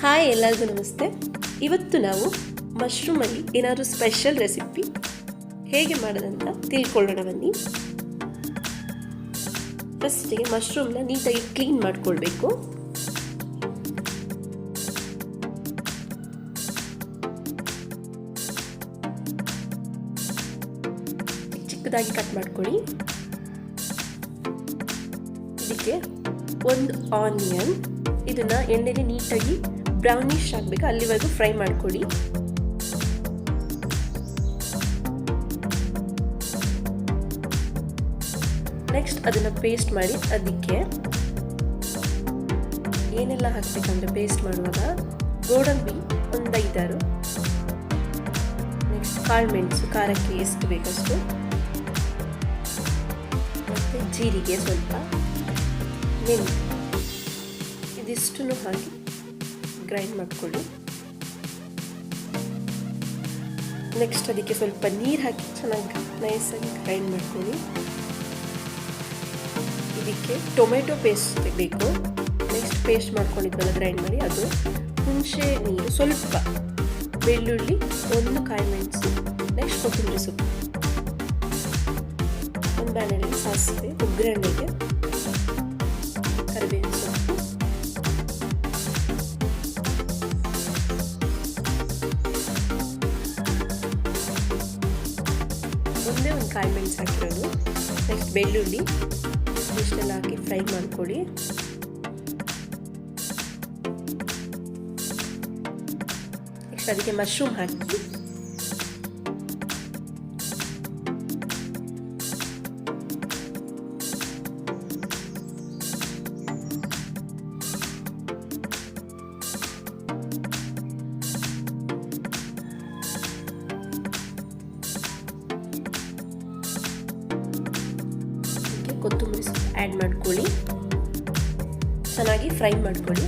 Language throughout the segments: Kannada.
ಹಾಯ್, ಎಲ್ಲರಿಗೂ ನಮಸ್ತೆ. ಇವತ್ತು ನಾವು ಮಶ್ರೂಮಲ್ಲಿ ಏನಾದರೂ ಸ್ಪೆಷಲ್ ರೆಸಿಪಿ ಹೇಗೆ ಮಾಡೋದಂತ ತಿಳ್ಕೊಳ್ಳೋಣ ಬನ್ನಿ. ಫಸ್ಟಿಗೆ ಮಶ್ರೂಮ್ನ ನೀಟಾಗಿ ಕ್ಲೀನ್ ಮಾಡ್ಕೊಳ್ಬೇಕು. ಚಿಕ್ಕದಾಗಿ ಕಟ್ ಮಾಡ್ಕೊಳ್ಳಿ. ಇದಕ್ಕೆ ಒಂದು ಆನಿಯನ್, ಇದನ್ನ ಎಣ್ಣೆಲಿ ನೀಟಾಗಿ ಬ್ರೌನಿಶ್ ಆಗಬೇಕು, ಅಲ್ಲಿವರೆಗೂ ಫ್ರೈ ಮಾಡ್ಕೊಳ್ಳಿ. ನೆಕ್ಸ್ಟ್ ಅದನ್ನು ಪೇಸ್ಟ್ ಮಾಡಿ, ಅದಕ್ಕೆ ಏನೆಲ್ಲ ಹಾಕಬೇಕಂದ್ರೆ ಪೇಸ್ಟ್ ಮಾಡುವಾಗ ಗೋಡಂಬಿ ಒಂದು 5-6, ನೆಕ್ಸ್ಟ್ ಕಾಳುಮೆಣಸು ಖಾರಕ್ಕೆ ಎಷ್ಟು ಬೇಕಷ್ಟು, ಮತ್ತು ಜೀರಿಗೆ ಸ್ವಲ್ಪ, ಮೆಣಸು, ಇದಿಷ್ಟು ಹಾಕಿ ಗ್ರೈಂಡ್ ಮಾಡ್ಕೊಳ್ಳಿ. ನೆಕ್ಸ್ಟ್ ಅದಕ್ಕೆ ಸ್ವಲ್ಪ ನೀರು ಹಾಕಿ ಚೆನ್ನಾಗಿ ನೈಸಾಗಿ ಗ್ರೈಂಡ್ ಮಾಡ್ಕೊಳ್ಳಿ. ಇದಕ್ಕೆ ಟೊಮೆಟೊ ಪೇಸ್ಟ್ ಬೇಕು. ನೆಕ್ಸ್ಟ್ ಪೇಸ್ಟ್ ಮಾಡ್ಕೊಂಡಿದ್ವಲ್ಲ ಗ್ರೈಂಡ್ ಮಾಡಿ, ಅದು ಹುಣಸೆ ನೀರು, ಸ್ವಲ್ಪ ಬೆಳ್ಳುಳ್ಳಿ, ಒಂದು ಕಾಳುಮೆಣಸು, ನೆಕ್ಸ್ಟ್ ಕೊತ್ತಂಬರಿ ಸೊಪ್ಪು, ಒಂದು ಬಾಣಲೆಯಲ್ಲಿ ಸಾಸಿವೆ, ಒಗ್ಗರಣೆಗೆ ಕರಿಬೇವಿನ ಸೊಪ್ಪು, ಒಂದೇ ಒಂದು ಕಾಳುಮೆಣಸು ಹಾಕಿರೋದು. ನೆಕ್ಸ್ಟ್ ಬೆಳ್ಳುಳ್ಳಿ ಇಷ್ಟೆಲ್ಲ ಹಾಕಿ ಫ್ರೈ ಮಾಡ್ಕೊಳ್ಳಿ. ನೆಕ್ಸ್ಟ್ ಅದಕ್ಕೆ ಮಶ್ರೂಮ್ ಹಾಕಿ ಕೊತ್ತಂಬರಿ ಸೊಪ್ಪು ಆ್ಯಡ್ ಮಾಡ್ಕೊಳ್ಳಿ, ಚೆನ್ನಾಗಿ ಫ್ರೈ ಮಾಡ್ಕೊಳ್ಳಿ.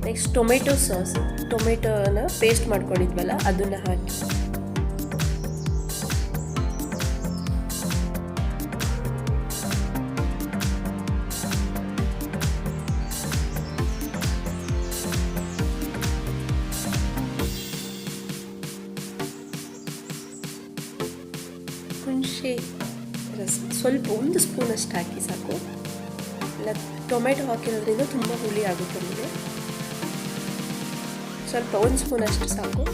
ನೆಕ್ಸ್ಟ್ ಟೊಮೆಟೊ ಸಾಸ್, ಟೊಮೆಟೊನ ಪೇಸ್ಟ್ ಮಾಡ್ಕೊಂಡಿದ್ವಲ್ಲ ಅದನ್ನು ಹಾಕಿ ಹುಣಸೆ ರಸ ಸ್ವಲ್ಪ 1 ಸ್ಪೂನಷ್ಟು ಹಾಕಿ ಸಾಕು. ಇಲ್ಲ ಟೊಮೆಟೊ ಹಾಕಿರೋದ್ರಿಂದ ತುಂಬ ಹುಳಿ ಆಗುತ್ತೆ ನಮಗೆ. ಸ್ವಲ್ಪ 1 ಸ್ಪೂನಷ್ಟು ಸಾಕು.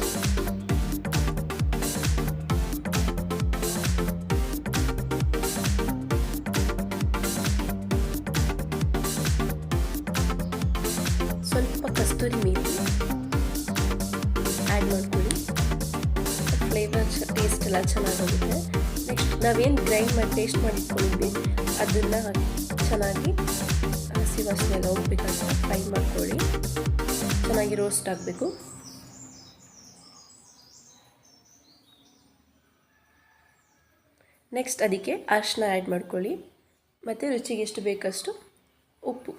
ಸ್ವಲ್ಪ ಕಸ್ತೂರಿ ಮೇಥಿ ಆ್ಯಡ್ ಮಾಡ್ಕೊಳ್ಳಿ, ಫ್ಲೇವರ್ ಟೇಸ್ಟ್ ಎಲ್ಲ ಚೆನ್ನಾಗಾಗುತ್ತೆ. ನೆಕ್ಸ್ಟ್ ನಾವೇನು ಗ್ರೈಂಡ್ ಮಾಡಿ ಟೇಸ್ಟ್ ಮಾಡಿ ಇಟ್ಕೊಂಡಿದ್ವಿ ಅದನ್ನು ಹಾಕಿ ಚೆನ್ನಾಗಿ ಹಸಿ ವಾಸನೆ ಎಲ್ಲ ಹೋಗ್ಬೇಕಂತ ಫ್ರೈ ಮಾಡ್ಕೊಳ್ಳಿ. ಚೆನ್ನಾಗಿ ರೋಸ್ಟ್ ಆಗಬೇಕು. ನೆಕ್ಸ್ಟ್ ಅದಕ್ಕೆ ಅರಿಶಿನ ಆ್ಯಡ್ ಮಾಡ್ಕೊಳ್ಳಿ, ಮತ್ತು ರುಚಿಗೆ ಎಷ್ಟು ಬೇಕಷ್ಟು ಉಪ್ಪು.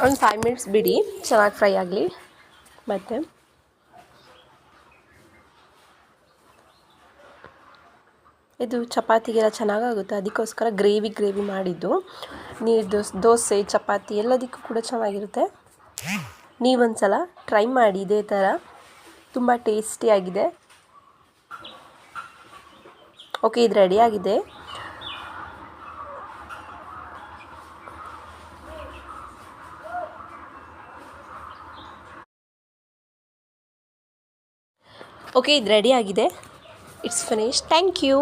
ಒಂದು 5 ಮಿನಿಟ್ಸ್ ಬಿಡಿ, ಚೆನ್ನಾಗಿ ಫ್ರೈ ಆಗಲಿ. ಮತ್ತು ಇದು ಚಪಾತಿಗೆಲ್ಲ ಚೆನ್ನಾಗಾಗುತ್ತೆ, ಅದಕ್ಕೋಸ್ಕರ ಗ್ರೇವಿ ಮಾಡಿದ್ದು. ನೀರು ದೋಸೆ, ಚಪಾತಿ ಎಲ್ಲದಕ್ಕೂ ಕೂಡ ಚೆನ್ನಾಗಿರುತ್ತೆ. ನೀವೊಂದ್ಸಲ ಟ್ರೈ ಮಾಡಿ, ಇದೇ ಥರ ತುಂಬ ಟೇಸ್ಟಿಯಾಗಿದೆ. ಓಕೆ, ಇದು ರೆಡಿಯಾಗಿದೆ. ಓಕೆ, ಇದು ರೆಡಿಯಾಗಿದೆ. It's finish. Thank you.